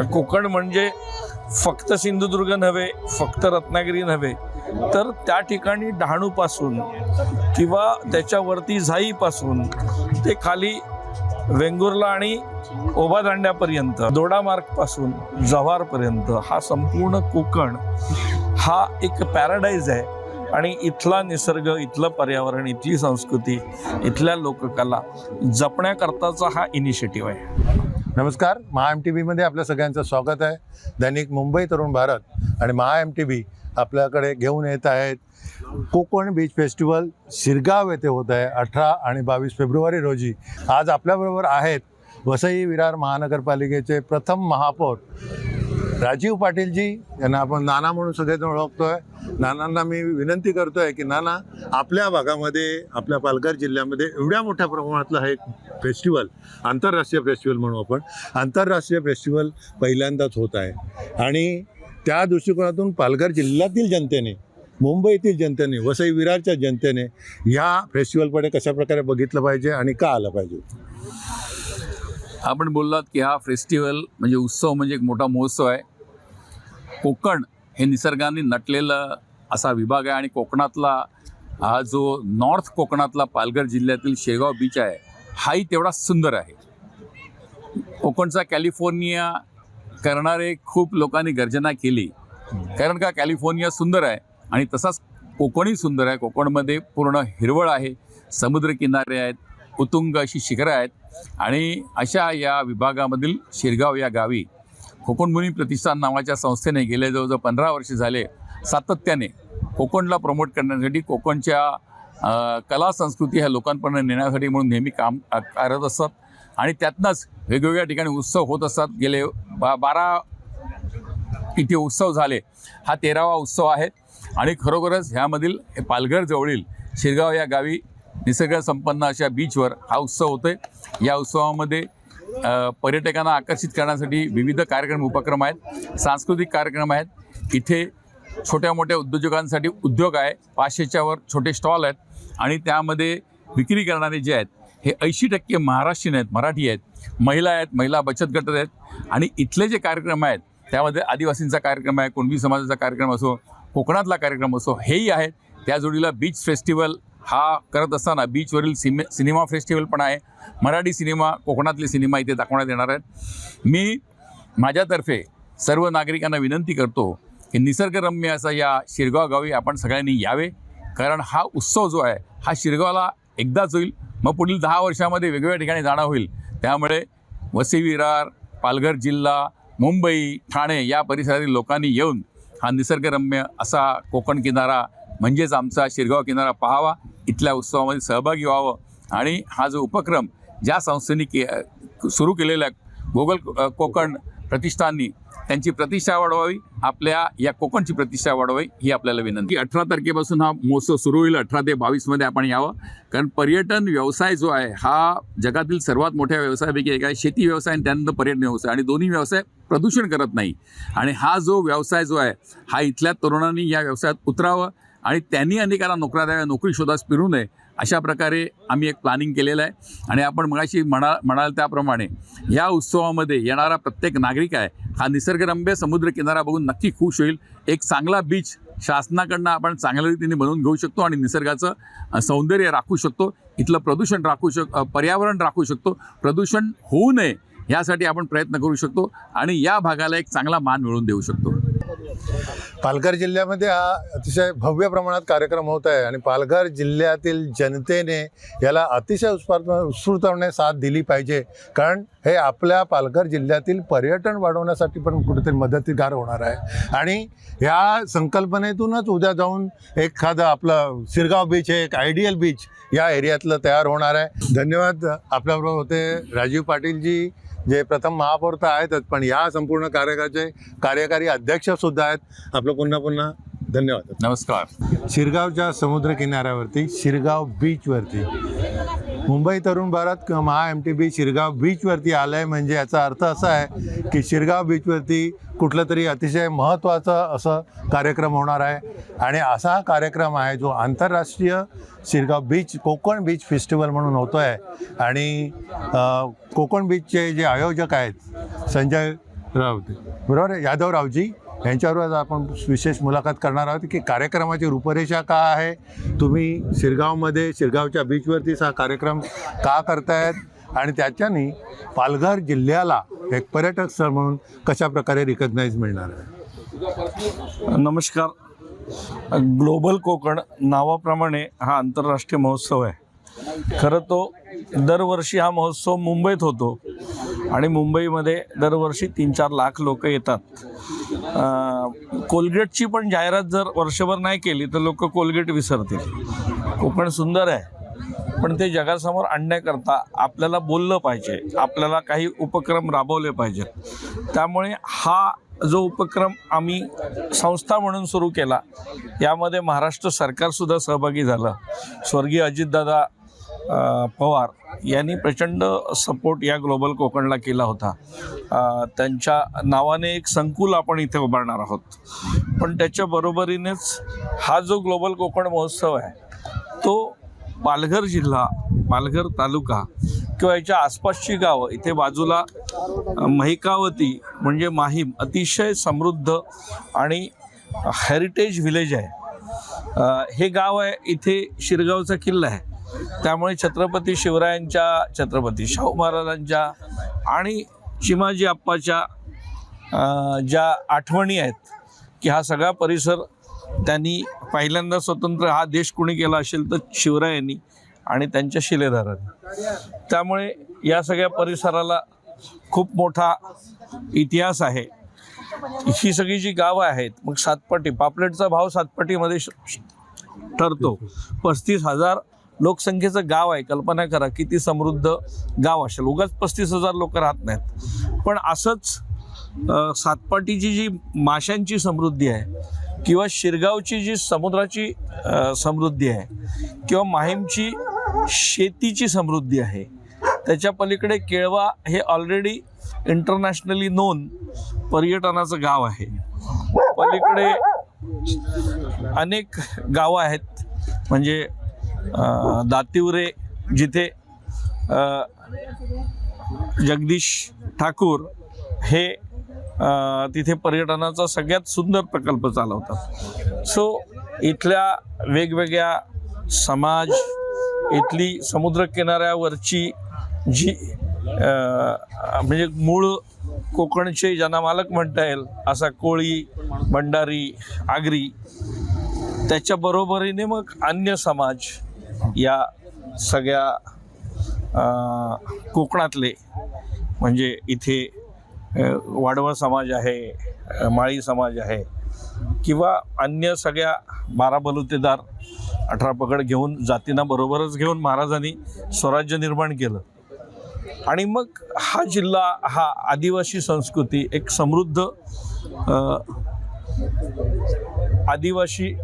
कोकण म्हणजे फक्त सिंधुदुर्ग नव्हे, फक्त रत्नागिरी नव्हे, तर त्या ठिकाणी डहाणूपासून किंवा त्याच्यावरती झाईपासून ते खाली वेंगुर्ला आणि ओभादांड्यापर्यंत, दोडामार्गपासून जव्हारपर्यंत हा संपूर्ण कोकण हा एक पॅराडाईज आहे. आणि इथला निसर्ग, इथलं पर्यावरण, इथली संस्कृती, इथल्या लोककला जपण्याकरताचा हा इनिशिएटिव्ह आहे. नमस्कार, महा MTVमध्ये आपल्या सगळ्यांचं स्वागत आहे. दैनिक मुंबई तरुण भारत आणि महा MTV आपल्याकडे घेऊन येत आहेत कोकण बीच फेस्टिवल शिरगाव येथे होत आहे 18 आणि 22 फेब्रुवारी रोजी. आज आपल्याबरोबर आहेत वसई विरार महानगरपालिकेचे प्रथम महापौर राजीव पाटीलजी, यांना आपण नाना म्हणून सगळेजण ओळखतोय. नानांना मी विनंती करतोय की नाना, आपल्या भागामध्ये, आपल्या पालघर जिल्ह्यामध्ये एवढ्या मोठ्या प्रमाणातलं हे फेस्टिवल, आंतरराष्ट्रीय फेस्टिवल म्हणू आपण, आंतरराष्ट्रीय फेस्टिवल पहिल्यांदाच होत आहे. आणि त्या दृष्टिकोनातून पालघर जिल्ह्यातील जनतेने, मुंबईतील जनतेने, वसई विरारच्या जनतेने ह्या फेस्टिवलकडे कशा प्रकारे बघितलं पाहिजे आणि का आलं पाहिजे? आपण बोललात की हा फेस्टिवल म्हणजे उत्सव, म्हणजे एक मोठा महोत्सव आहे. कोकण हे निसर्गाने नटलेलं असा विभाग आहे आणि कोकणातला हा जो नॉर्थ कोकणातला पालघर जिल्ह्यातील शेगाव बीच आहे हाही तेवढा सुंदर आहे. कोकणचा कॅलिफोर्निया करणारे खूप लोकांनी गर्जना केली, कारण का कॅलिफोर्निया सुंदर आहे आणि तसाच कोकणही सुंदर आहे. कोकणमध्ये पूर्ण हिरवळ आहे, समुद्रकिनारे आहेत, उत्तुंग अशी शिखरं आहेत. आणि अशा या विभागामधील शिरगाव या गावी कोकण मुनी प्रतिष्ठान नावाच्या संस्थेने गेले जवळजवळ 15 वर्षे झाले सातत्याने कोकणला प्रमोट करण्यासाठी, कोकणच्या कला संस्कृती ह्या लोकांपर्यंत नेण्यासाठी म्हणून नेहमी काम करत असतात. आणि त्यातनंच वेगवेगळ्या ठिकाणी उत्सव होत असतात. गेले 12 इथे उत्सव झाले, हा 13वा उत्सव आहे. आणि खरोखरच ह्यामधील पालघर जवळील शिरगाव या गावी निसर्गसंपन्न अशा बीचवर हा उत्सव होतोय. या उत्सवामध्ये पर्यटकांना आकर्षित करण्यासाठी विविध कार्यक्रम, उपक्रम आहेत, सांस्कृतिक कार्यक्रम आहेत. इथे छोट्या मोठ्या उद्योजकांसाठी उद्योग आहे, 500च्या वर छोटे स्टॉल आहेत. आणि त्यामध्ये विक्री करणारे जे आहेत हे 80% महाराष्ट्रीयन आहेत, मराठी आहेत, महिला आहेत, महिला बचत गट आहेत. आणि इथले जे कार्यक्रम आहेत त्यामध्ये आदिवासींचा कार्यक्रम आहे, कुणबी समाजाचा कार्यक्रम असो, कोकणातला कार्यक्रम असो, हेही आहेत. त्या जोडीला बीच फेस्टिवल हा करत असताना बीचवरील सिनेमा फेस्टिवल पण आहे. मराठी सिनेमा, कोकणातले सिनेमा इथे दाखवण्यात येणार आहेत. मी माझ्यातर्फे सर्व नागरिकांना विनंती करतो की निसर्गरम्य असा या शिरगाव गावी आपण सगळ्यांनी यावे, कारण हा उत्सव जो आहे हा शिरगावला एकदाच होईल, मग पुढील 10 वर्षामध्ये वेगवेगळ्या ठिकाणी जाणं होईल. त्यामुळे वसई विरार, पालघर जिल्हा, मुंबई, ठाणे या परिसरातील लोकांनी येऊन हा निसर्गरम्य असा कोकण किनारा म्हणजेच आमचा शिरगाव किनारा पाहावा, इथल्या उत्सवामध्ये सहभागी व्हावं. आणि हा जो उपक्रम ज्या संस्थेने सुरू केलेला गुगल कोकण प्रतिष्ठाननी, त्यांची प्रतिष्ठा वाढवावी, आपल्या या कोकणची प्रतिष्ठा वाढवावी ही आपल्याला विनंती. 18 तारखेपासून हा महोत्सव सुरू होईल. 18 ते 22मध्ये आपण यावं, कारण पर्यटन व्यवसाय जो आहे हा जगातील सर्वात मोठ्या व्यवसायापैकी एक आहे. शेती व्यवसाय आणि त्यानंतर पर्यटन व्यवसाय, आणि दोन्ही व्यवसाय प्रदूषण करत नाही. आणि हा जो व्यवसाय जो आहे हा इथल्या तरुणांनी या व्यवसायात उतरावं आणि त्यांनी अनेकांना नोकऱ्या द्याव्या, नोकरी शोधास फिरू नये, अशा प्रकारे आम्ही एक प्लॅनिंग केलेलं आहे. आणि आपण मगाशी म्हणाल त्याप्रमाणे या उत्सवामध्ये येणारा प्रत्येक नागरिक आहे हा निसर्गरम्य समुद्रकिनारा बघून नक्की खुश होईल. एक चांगला बीच शासनाकडनं आपण चांगल्या रीतीने बनवून घेऊ शकतो आणि निसर्गाचं सौंदर्य राखू शकतो, इथलं प्रदूषण पर्यावरण राखू शकतो. प्रदूषण होऊ नये यासाठी आपण प्रयत्न करू शकतो आणि या भागाला एक चांगला मान मिळवून देऊ शकतो. पालघर जिल्ह्यामध्ये हा अतिशय भव्य प्रमाणात कार्यक्रम होत आहे आणि पालघर जिल्ह्यातील जनतेने याला अतिशय उत्स्फूर्तपणे साथ दिली पाहिजे, कारण हे आपल्या पालघर जिल्ह्यातील पर्यटन वाढवण्यासाठी पण कुठेतरी मदतगार होणार आहे. आणि ह्या संकल्पनेतूनच उद्या जाऊन एखादं आपलं शिरगाव बीच हे एक आयडियल बीच या एरियातलं तयार होणार आहे. धन्यवाद. आपल्याबरोबर होते राजीव पाटीलजी, जे प्रथम महापौर तर आहेतच, पण या संपूर्ण कार्यकारी अध्यक्षसुद्धा आहेत. आपलं पुन्हा धन्यवाद. नमस्कार. शिरगावच्या समुद्र किनाऱ्यावरती, शिरगाव बीचवरती मुंबई तरुण भारत किंवा महा MTV शिरगाव बीचवरती आलं आहे, म्हणजे याचा अर्थ असा आहे की शिरगाव बीचवरती कुठलं तरी अतिशय महत्त्वाचं असं कार्यक्रम होणार आहे. आणि असा हा कार्यक्रम आहे जो आंतरराष्ट्रीय Shirgaon beach Konkan beach festival म्हणून होतो आहे. आणि कोकण बीचचे जे आयोजक आहेत संजय रावते बरोबर आहे. यादवरावजी यांच्यावर आज आपण विशेष मुलाखत करणार आहोत की कार्यक्रमाची रूपरेषा काय आहे, तुम्ही शिरगावमध्ये शिरगावच्या बीचवरती हा कार्यक्रम का करतायत आणि त्याच्यानी पालघर जिल्ह्याला एक पर्यटक स्थळ म्हणून कशा प्रकारे रिकग्नाइज मिळणार आहे. नमस्कार. ग्लोबल कोकण नावाप्रमाणे हा आंतरराष्ट्रीय महोत्सव आहे. खरं तो दरवर्षी हा महोत्सव मुंबईत होतो आणि मुंबईमध्ये दरवर्षी 3-4 लाख लोक येतात. कोलगेटची पण जाहिरात जर वर्षभर नाही केली तर लोक कोलगेट विसरतील. कोकण सुंदर आहे, पण ते जगासमोर आणण्याकरता आपल्याला बोललं पाहिजे, आपल्याला काही उपक्रम राबवले पाहिजेत. त्यामुळे हा जो उपक्रम आम्ही संस्था म्हणून सुरू केला, यामध्ये महाराष्ट्र सरकारसुद्धा सहभागी झालं. स्वर्गीय अजितदादा पवार यांनी प्रचंड सपोर्ट या ग्लोबल कोकणला केला होता. त्यांच्या नावाने एक संकुल आपण इथे उभारणार आहोत. पण त्याच्या बरोबरीनेच हा जो ग्लोबल कोकण महोत्सव आहे तो पालघर जिल्हा, पालघर तालुका किंवा याच्या आसपासची गावं, इथे बाजूला महिकावती म्हणजे माहीम अतिशय समृद्ध आणि हेरिटेज विलेज आहे. हे गाव आहे, इथे शिरगावचा किल्ला आहे. त्यामुळे छत्रपती शिवरायांच्या, छत्रपती शाहू महाराजांच्या आणि चिमाजी आप्पाच्या ज्या आठवणी आहेत की हा सगळा परिसर त्यांनी पहिल्यांदा स्वतंत्र हा देश कोणी केला असेल तर शिवरायांनी आणि त्यांच्या शिलेदारांनी. त्यामुळे या सगळ्या परिसराला खूप मोठा इतिहास आहे. ही सगळी जी गावं आहेत, मग सातपाटी, पापलेटचा भाव सातपाटीमध्ये ठरतो. 35,000 लोकसंख्येचं गाव आहे. कल्पना करा किती समृद्ध गाव असेल. उगाच 35,000 लोक राहत नाहीत. पण असंच सातपाटीची जी माशांची समृद्धी आहे किंवा शिरगावची जी समुद्राची समृद्धी आहे किंवा माहीमची शेतीची समृद्धी आहे, त्याच्या पलीकडे केळवा हे ऑलरेडी इंटरनॅशनली नोन पर्यटनाचं गाव आहे. पलीकडे अनेक गावं आहेत, म्हणजे दातिवरे जिथे जगदीश ठाकूर हे तिथे पर्यटनाचा सगळ्यात सुंदर प्रकल्प चालवतात. सो इथल्या वेगवेगळ्या समाज, इथली समुद्रकिनाऱ्यावरची जी म्हणजे मूळ कोकणचे ज्यांना मालक म्हणता येईल असा कोळी, भंडारी, आगरी, त्याच्या बरोबरीने मग अन्य समाज या सगळ्या कोकणातले, म्हणजे इथे वाडवळ समाज आहे, माळी समाज आहे किंवा अन्य सगळ्या 12 बलुतेदार 18 पगड घेऊन जातींना बरोबरच घेऊन महाराजांनी स्वराज्य निर्माण केलं. आणि मग हा जिल्हा हा आदिवासी संस्कृती, एक समृद्ध आदिवासी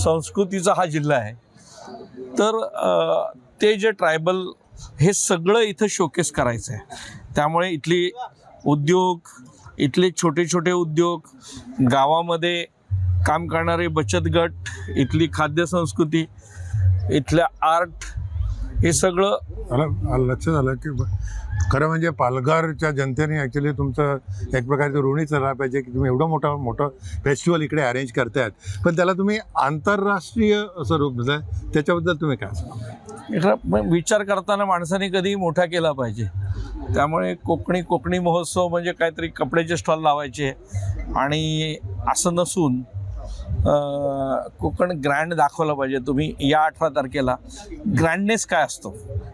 संस्कृतीचा हा जिल्हा आहे. तर ते जे ट्रायबल हे सगळं इथं शोकेस करायचं आहे. त्यामुळे इथली उद्योग, इथले छोटे छोटे उद्योग, गावामध्ये काम करणारे बचत गट, इथली खाद्य संस्कृती, इथल्या आर्ट, हे सगळं लक्षात आलं की खरं म्हणजे पालघरच्या जनतेने ॲक्च्युली तुमचं एक प्रकारचं ऋणीच राहिला पाहिजे की तुम्ही एवढं मोठं फेस्टिवल इकडे अरेंज करतायत. पण त्याला तुम्ही आंतरराष्ट्रीय असं रूप दिलं, त्याच्याबद्दल तुम्ही काय सांगा? विचार करताना माणसाने कधीही मोठा केला पाहिजे. त्यामुळे कोकणी महोत्सव म्हणजे काहीतरी कपड्याचे स्टॉल लावायचे आणि असं नसून कोकण ग्रँड दाखवलं पाहिजे. तुम्ही या 18 तारखेला ग्रँडनेस काय असतो,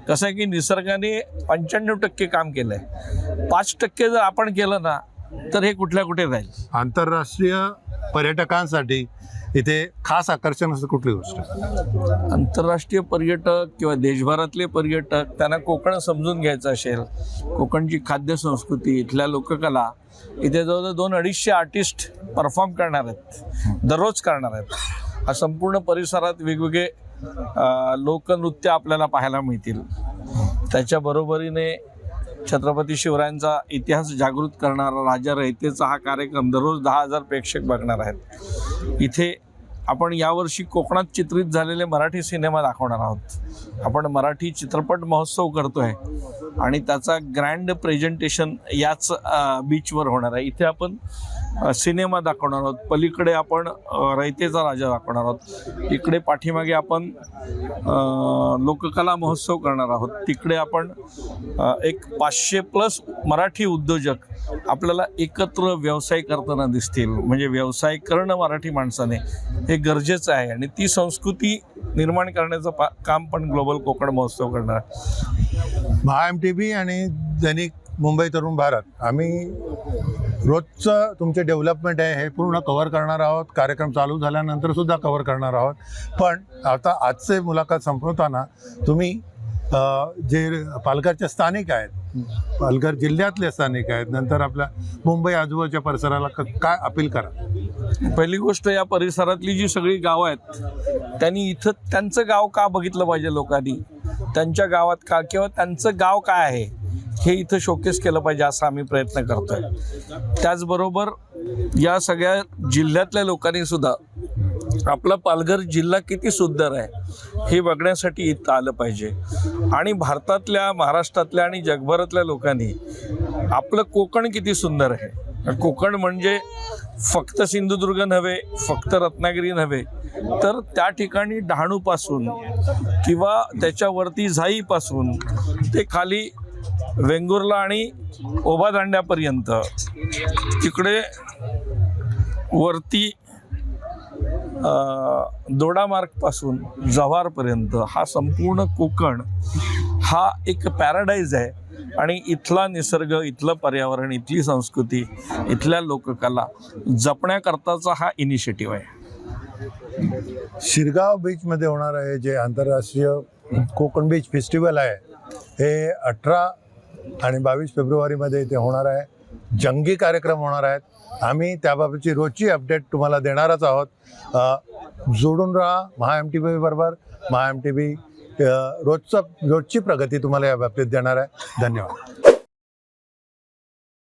कसं आहे की निसर्गाने 95% काम केलं आहे. 5% जर आपण केलं ना तर हे कुठल्या कुठे जाईल. आंतरराष्ट्रीय पर्यटकांसाठी इथे खास आकर्षण असं कुठली गोष्ट? आंतरराष्ट्रीय पर्यटक किंवा देशभरातले पर्यटक, त्यांना कोकण समजून घ्यायचं असेल, कोकणची खाद्य संस्कृती, इथल्या लोककला, इथे जवळजवळ 200-250 आर्टिस्ट परफॉर्म करणार आहेत, दररोज करणार आहेत. हा संपूर्ण परिसरात वेगवेगळे लोकनृत्य आपल्याला पाहायला मिळतील. त्याच्या बरोबरीने छत्रपती शिवरायांचा इतिहास जागृत करणारा राजा रयतेचा हा कार्यक्रम दररोज 10,000 प्रेक्षक बघणार आहेत. इथे आपण यावर्षी कोकणात चित्रित झालेले मराठी सिनेमा दाखवणार आहोत. आपण मराठी चित्रपट महोत्सव करतोय आणि त्याचा ग्रँड प्रेझेंटेशन याच बीचवर होणार आहे. इथे आपण सिनेमा दाखवणार आहोत. पलीकडे आपण रयतेचा राजा दाखवणार आहोत. इकडे पाठीमागे आपण लोककला महोत्सव करणार आहोत. तिकडे आपण एक 500+ मराठी उद्योजक आपल्याला एकत्र व्यवसाय करताना दिसतील. म्हणजे व्यवसाय करणं मराठी माणसाने हे गरजेचं आहे आणि ती संस्कृती निर्माण करण्याचं काम पण ग्लोबल कोकण महोत्सव करणार. महा MTV आणि दैनिक मुंबई तरुण भारत आम्ही रोजचं तुमचे डेव्हलपमेंट आहे हे पूर्ण कव्हर करणार आहोत. कार्यक्रम चालू झाल्यानंतर सुद्धा कव्हर करणार आहोत. पण आता आजचे मुलाखत संपवताना तुम्ही जे पालघरचे स्थानिक आहेत, पालघर जिल्ह्यातले स्थानिक आहेत, नंतर आपल्या मुंबई आजूबाजूच्या परिसराला काय अपील करा? पहिली गोष्ट, या परिसरातली जी सगळी गावं आहेत त्यांनी इथं त्यांचं गाव का बघितलं पाहिजे लोकांनी, त्यांच्या गावात का किंवा त्यांचं गाव काय आहे हे इथं शोकेस केलं पाहिजे असा आम्ही प्रयत्न करतोय. त्याचबरोबर या सगळ्या जिल्ह्यातल्या लोकांनी सुद्धा आपला पालघर जिल्हा किती सुंदर आहे हे बघण्यासाठी इथं आलं पाहिजे. आणि भारतातल्या, महाराष्ट्रातल्या आणि जगभरातल्या लोकांनी आपलं कोकण किती सुंदर आहे. कोकण म्हणजे फक्त सिंधुदुर्ग नव्हे, फक्त रत्नागिरी नव्हे, तर त्या ठिकाणी डहाणूपासून किंवा त्याच्यावरती झाईपासून ते खाली वेंगुर्ला आणि ओभा दांड्यापर्यंत, तिकडे वरती दोडामार्गपासून जव्हारपर्यंत हा संपूर्ण कोकण हा एक पॅराडाईज आहे. आणि इथला निसर्ग, इथलं पर्यावरण, इथली संस्कृती, इथल्या लोककला जपण्याकरताचा हा इनिशिएटिव्ह आहे. शिरगाव बीचमध्ये होणार आहे जे आंतरराष्ट्रीय कोकण बीच फेस्टिवल आहे हे 18 आणि 22 फेब्रुवारीमध्ये इथे होणार आहे. जंगी कार्यक्रम होणार आहेत. आम्ही त्याबाबतची रोजची अपडेट तुम्हाला देणारच आहोत. जोडून राहा महा MTV बरोबर. महा MTV रोजची प्रगती तुम्हाला या बाबतीत देणार आहे. धन्यवाद.